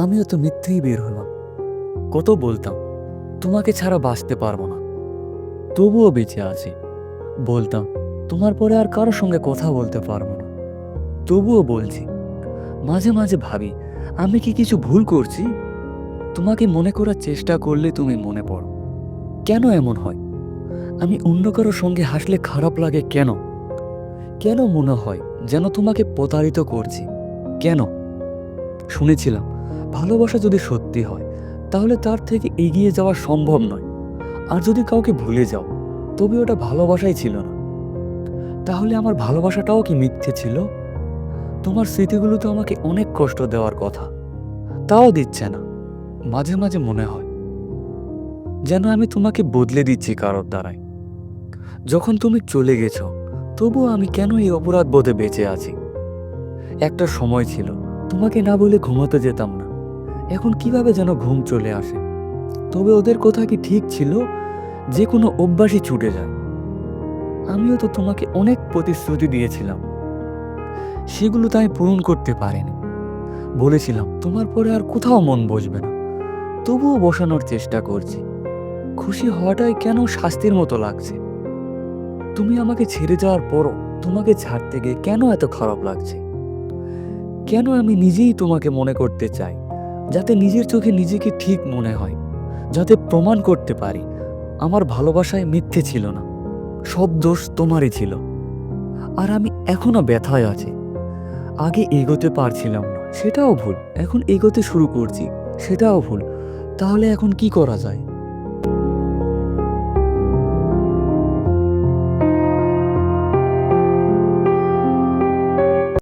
আমিও তো মিথ্যেই বের হলাম। কত বলতাম তোমাকে ছাড়া বাঁচতে পারবো না, তবুও বেঁচে আছি। বলতাম তোমার পরে আর কারোর সঙ্গে কথা বলতে পারবো না, তবুও বলছি। মাঝে মাঝে ভাবি আমি কি কিছু ভুল করছি? তোমাকে মনে করার চেষ্টা করলে তুমি মনে পড়ো। কেন এমন হয়? আমি অন্য কারোর সঙ্গে হাসলে খারাপ লাগে কেন? কেন মনে হয় যেন তোমাকে প্রতারিত করছি? কেন? শুনেছিলাম ভালোবাসা যদি সত্যি হয় তাহলে তার থেকে এগিয়ে যাওয়া সম্ভব নয়। আর যদি কাউকে ভুলে যাও তবে ওটা ভালোবাসাই ছিল না। তাহলে আমার ভালোবাসাটাও কি মিথ্যে ছিল? তোমার স্মৃতিগুলো তো আমাকে অনেক কষ্ট দেওয়ার কথা, তাও দিচ্ছে না। মাঝে মাঝে মনে হয় যেন আমি তোমাকে বদলে দিচ্ছি কারোর দ্বারাই। যখন তুমি চলে গেছো তবুও আমি কেন এই অপরাধ বোধে বেঁচে আছি? একটা সময় ছিল তোমাকে না বলে ঘুমাতে যেতাম না, এখন কিভাবে যেন ঘুম চলে আসে। তবে ওদের কথা কি ঠিক ছিল? যে কোনো অভ্যাসই ছুটে যায়। আমিও তো তোমাকে অনেক প্রতিশ্রুতি দিয়েছিলাম, সেগুলো তো আমি পূরণ করতে পারিনি। বলেছিলাম তোমার পরে আর কোথাও মন বসবে না, তবুও বসানোর চেষ্টা করছি। খুশি হওয়াটাই কেন শাস্তির মতো লাগছে? তুমি আমাকে ছেড়ে যাওয়ার পরও তোমাকে ছাড়তে গিয়ে কেন এত খারাপ লাগছে? কেন আমি নিজেই তোমাকে মনে করতে চাই, যাতে নিজের চোখে নিজেকে ঠিক মনে হয়, যাতে প্রমাণ করতে পারি আমার ভালোবাসায় মিথ্যে ছিল না, সব দোষ তোমারই ছিল। আর আমি এখনো ব্যথায় আছি। আগে এগোতে পারছিলাম না, সেটাও ভুল। এখন এগোতে শুরু করছি, সেটাও ভুল। তাহলে এখন কি করা যায়?